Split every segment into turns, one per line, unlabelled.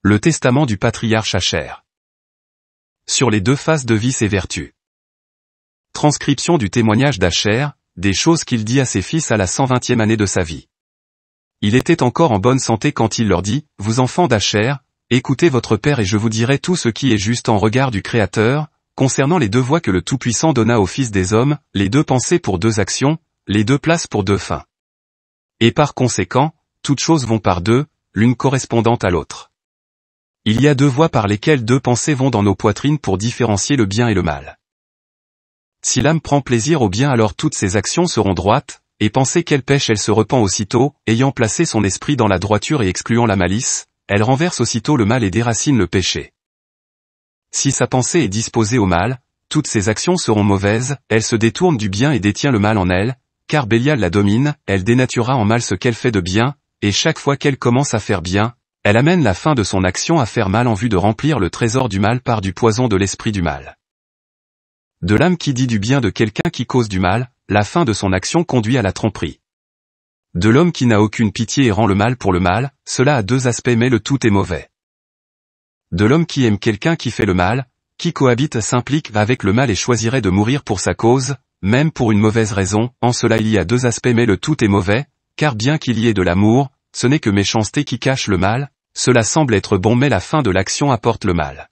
Le testament du patriarche Asher. Sur les deux faces de vices et vertus. Transcription du témoignage d'Asher, des choses qu'il dit à ses fils à la 120e année de sa vie. Il était encore en bonne santé quand il leur dit, « Vous enfants d'Asher, écoutez votre père et je vous dirai tout ce qui est juste en regard du Créateur, concernant les deux voies que le Tout-Puissant donna aux fils des hommes, les deux pensées pour deux actions, les deux places pour deux fins. Et par conséquent, toutes choses vont par deux, l'une correspondant à l'autre. Il y a deux voies par lesquelles deux pensées vont dans nos poitrines pour différencier le bien et le mal. Si l'âme prend plaisir au bien alors toutes ses actions seront droites, et penser qu'elle pêche elle se repent aussitôt, ayant placé son esprit dans la droiture et excluant la malice, elle renverse aussitôt le mal et déracine le péché. Si sa pensée est disposée au mal, toutes ses actions seront mauvaises, elle se détourne du bien et détient le mal en elle, car Bélial la domine, elle dénaturera en mal ce qu'elle fait de bien, et chaque fois qu'elle commence à faire bien, elle amène la fin de son action à faire mal en vue de remplir le trésor du mal par du poison de l'esprit du mal. De l'âme qui dit du bien de quelqu'un qui cause du mal, la fin de son action conduit à la tromperie. De l'homme qui n'a aucune pitié et rend le mal pour le mal, cela a deux aspects mais le tout est mauvais. De l'homme qui aime quelqu'un qui fait le mal, qui cohabite s'implique avec le mal et choisirait de mourir pour sa cause, même pour une mauvaise raison, en cela il y a deux aspects mais le tout est mauvais, car bien qu'il y ait de l'amour, ce n'est que méchanceté qui cache le mal, cela semble être bon mais la fin de l'action apporte le mal.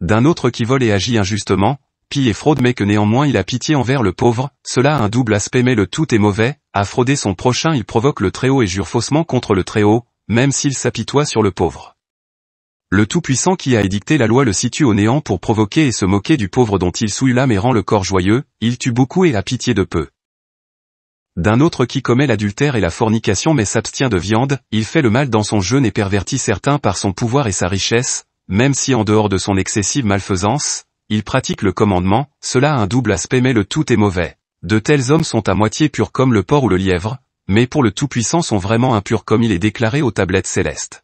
D'un autre qui vole et agit injustement, pille et fraude mais que néanmoins il a pitié envers le pauvre, cela a un double aspect mais le tout est mauvais, à frauder son prochain il provoque le Très-Haut et jure faussement contre le Très-Haut, même s'il s'apitoie sur le pauvre. Le Tout-Puissant qui a édicté la loi le situe au néant pour provoquer et se moquer du pauvre dont il souille l'âme et rend le corps joyeux, il tue beaucoup et a pitié de peu. D'un autre qui commet l'adultère et la fornication mais s'abstient de viande, il fait le mal dans son jeûne et pervertit certains par son pouvoir et sa richesse, même si en dehors de son excessive malfaisance, il pratique le commandement, cela a un double aspect mais le tout est mauvais. De tels hommes sont à moitié purs comme le porc ou le lièvre, mais pour le Tout-Puissant sont vraiment impurs comme il est déclaré aux tablettes célestes.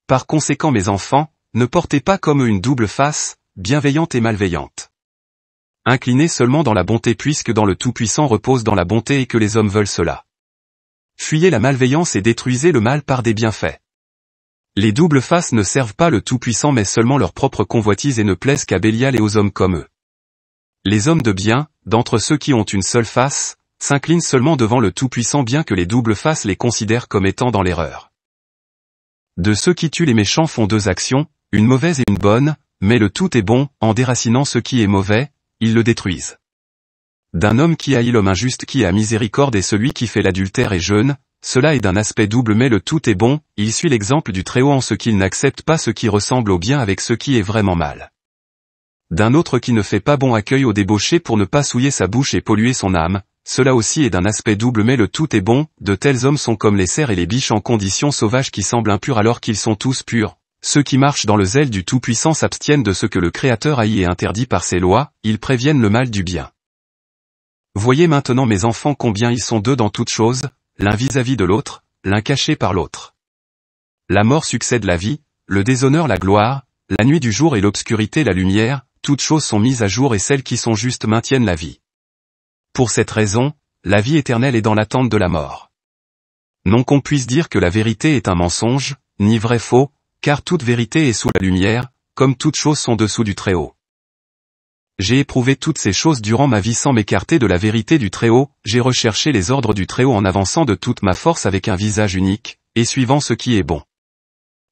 Par conséquent mes enfants, ne portez pas comme eux une double face, bienveillante et malveillante. Inclinez seulement dans la bonté puisque dans le Tout-Puissant repose dans la bonté et que les hommes veulent cela. Fuyez la malveillance et détruisez le mal par des bienfaits. Les doubles faces ne servent pas le Tout-Puissant mais seulement leur propre convoitise et ne plaisent qu'à Bélial et aux hommes comme eux. Les hommes de bien, d'entre ceux qui ont une seule face, s'inclinent seulement devant le Tout-Puissant bien que les doubles faces les considèrent comme étant dans l'erreur. De ceux qui tuent les méchants font deux actions, une mauvaise et une bonne, mais le tout est bon, en déracinant ce qui est mauvais, ils le détruisent. D'un homme qui haït l'homme injuste qui a miséricorde et celui qui fait l'adultère et jeûne, cela est d'un aspect double mais le tout est bon, il suit l'exemple du Très-Haut en ce qu'il n'accepte pas ce qui ressemble au bien avec ce qui est vraiment mal. D'un autre qui ne fait pas bon accueil au débauché pour ne pas souiller sa bouche et polluer son âme, cela aussi est d'un aspect double mais le tout est bon, de tels hommes sont comme les cerfs et les biches en conditions sauvages qui semblent impurs alors qu'ils sont tous purs. Ceux qui marchent dans le zèle du Tout-Puissant s'abstiennent de ce que le Créateur haït et interdit par ses lois, ils préviennent le mal du bien. Voyez maintenant mes enfants combien ils sont deux dans toutes choses, l'un vis-à-vis de l'autre, l'un caché par l'autre. La mort succède la vie, le déshonneur la gloire, la nuit du jour et l'obscurité la lumière, toutes choses sont mises à jour et celles qui sont justes maintiennent la vie. Pour cette raison, la vie éternelle est dans l'attente de la mort. Non qu'on puisse dire que la vérité est un mensonge, ni vrai faux, car toute vérité est sous la lumière, comme toutes choses sont dessous du Très-Haut. J'ai éprouvé toutes ces choses durant ma vie sans m'écarter de la vérité du Très-Haut, j'ai recherché les ordres du Très-Haut en avançant de toute ma force avec un visage unique, et suivant ce qui est bon.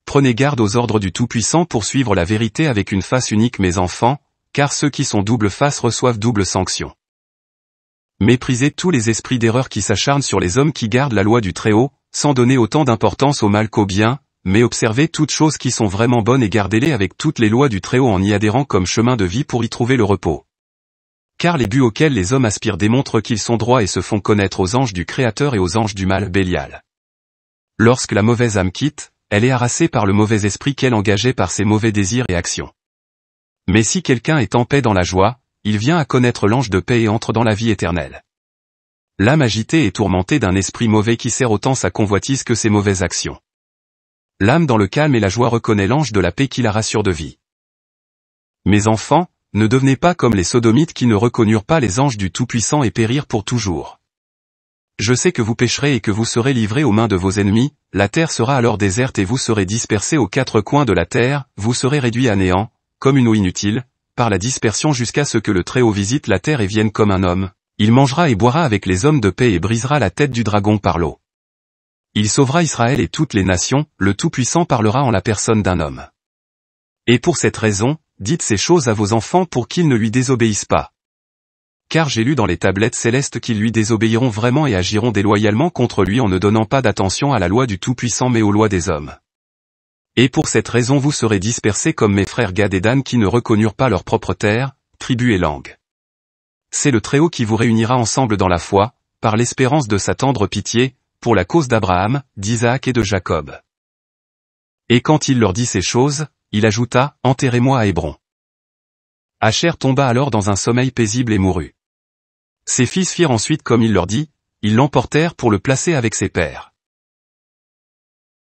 Prenez garde aux ordres du Tout-Puissant pour suivre la vérité avec une face unique mes enfants, car ceux qui sont double face reçoivent double sanction. Méprisez tous les esprits d'erreur qui s'acharnent sur les hommes qui gardent la loi du Très-Haut, sans donner autant d'importance au mal qu'au bien, mais observez toutes choses qui sont vraiment bonnes et gardez-les avec toutes les lois du Très-Haut en y adhérant comme chemin de vie pour y trouver le repos. Car les buts auxquels les hommes aspirent démontrent qu'ils sont droits et se font connaître aux anges du Créateur et aux anges du mal Bélial. Lorsque la mauvaise âme quitte, elle est harassée par le mauvais esprit qu'elle engageait par ses mauvais désirs et actions. Mais si quelqu'un est en paix dans la joie, il vient à connaître l'ange de paix et entre dans la vie éternelle. L'âme agitée est tourmentée d'un esprit mauvais qui sert autant sa convoitise que ses mauvaises actions. L'âme dans le calme et la joie reconnaît l'ange de la paix qui la rassure de vie. Mes enfants, ne devenez pas comme les sodomites qui ne reconnurent pas les anges du Tout-Puissant et périrent pour toujours. Je sais que vous pécherez et que vous serez livrés aux mains de vos ennemis, la terre sera alors déserte et vous serez dispersés aux quatre coins de la terre, vous serez réduits à néant, comme une eau inutile, par la dispersion jusqu'à ce que le Très-Haut visite la terre et vienne comme un homme. Il mangera et boira avec les hommes de paix et brisera la tête du dragon par l'eau. Il sauvera Israël et toutes les nations, le Tout-Puissant parlera en la personne d'un homme. Et pour cette raison, dites ces choses à vos enfants pour qu'ils ne lui désobéissent pas. Car j'ai lu dans les tablettes célestes qu'ils lui désobéiront vraiment et agiront déloyalement contre lui en ne donnant pas d'attention à la loi du Tout-Puissant mais aux lois des hommes. Et pour cette raison vous serez dispersés comme mes frères Gad et Dan qui ne reconnurent pas leur propre terre, tribu et langue. C'est le Très-Haut qui vous réunira ensemble dans la foi, par l'espérance de sa tendre pitié, pour la cause d'Abraham, d'Isaac et de Jacob. Et quand il leur dit ces choses, il ajouta, enterrez-moi à Hébron. Asher tomba alors dans un sommeil paisible et mourut. Ses fils firent ensuite comme il leur dit, ils l'emportèrent pour le placer avec ses pères.